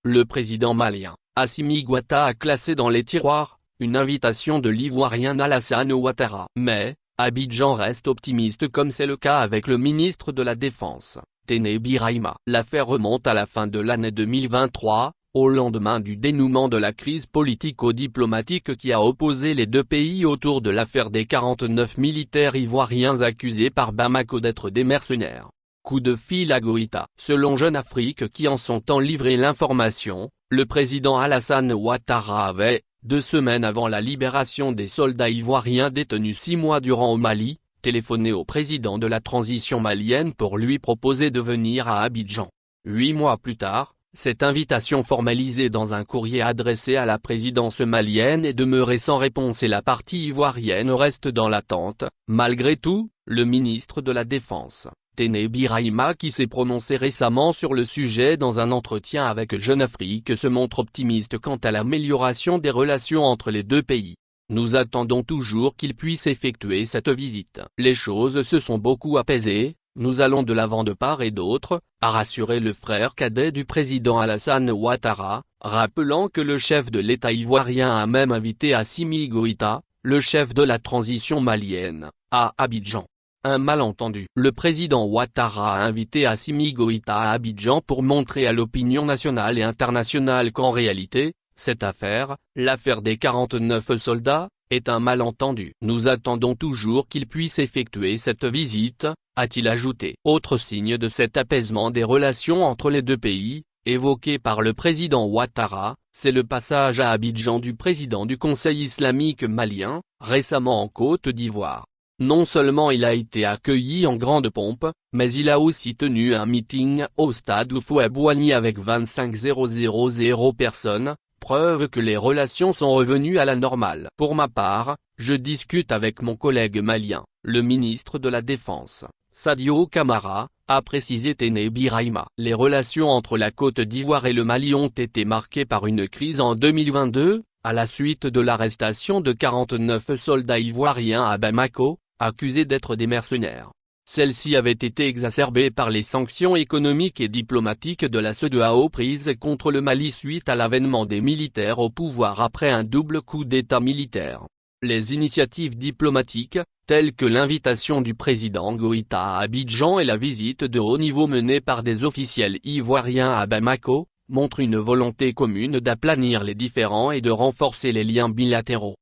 Le président malien, Assimi Goïta a classé dans les tiroirs une invitation de l'Ivoirien Alassane Ouattara. Mais, Abidjan reste optimiste comme c'est le cas avec le ministre de la Défense, Téné Birahima. L'affaire remonte à la fin de l'année 2023, au lendemain du dénouement de la crise politico-diplomatique qui a opposé les deux pays autour de l'affaire des 49 militaires ivoiriens accusés par Bamako d'être des mercenaires. Coup de fil à Goïta. Selon Jeune Afrique qui en son temps livré l'information, le président Alassane Ouattara avait, 2 semaines avant la libération des soldats ivoiriens détenus 6 mois durant au Mali, téléphoné au président de la transition malienne pour lui proposer de venir à Abidjan. 8 mois plus tard, cette invitation formalisée dans un courrier adressé à la présidence malienne est demeurée sans réponse et la partie ivoirienne reste dans l'attente. Malgré tout, le ministre de la Défense, Téné Birahima qui s'est prononcé récemment sur le sujet dans un entretien avec Jeune Afrique se montre optimiste quant à l'amélioration des relations entre les deux pays. Nous attendons toujours qu'il puisse effectuer cette visite. Les choses se sont beaucoup apaisées, nous allons de l'avant de part et d'autre, a rassuré le frère cadet du président Alassane Ouattara, rappelant que le chef de l'État ivoirien a même invité Assimi Goïta, le chef de la transition malienne, à Abidjan. Un malentendu. Le président Ouattara a invité Assimi Goïta à Abidjan pour montrer à l'opinion nationale et internationale qu'en réalité, cette affaire, l'affaire des 49 soldats, est un malentendu. Nous attendons toujours qu'il puisse effectuer cette visite, a-t-il ajouté. Autre signe de cet apaisement des relations entre les deux pays, évoqué par le président Ouattara, c'est le passage à Abidjan du président du Conseil islamique malien, récemment en Côte d'Ivoire. Non seulement il a été accueilli en grande pompe, mais il a aussi tenu un meeting au stade Houphouët-Boigny avec 25 000 personnes, preuve que les relations sont revenues à la normale. Pour ma part, je discute avec mon collègue malien, le ministre de la Défense, Sadio Camara, a précisé Téné Birahima. Les relations entre la Côte d'Ivoire et le Mali ont été marquées par une crise en 2022, à la suite de l'arrestation de 49 soldats ivoiriens à Bamako, accusés d'être des mercenaires. Celle-ci avait été exacerbée par les sanctions économiques et diplomatiques de la CEDEAO prises contre le Mali suite à l'avènement des militaires au pouvoir après un double coup d'État militaire. Les initiatives diplomatiques, telles que l'invitation du président Goïta à Abidjan et la visite de haut niveau menée par des officiels ivoiriens à Bamako, montrent une volonté commune d'aplanir les différends et de renforcer les liens bilatéraux.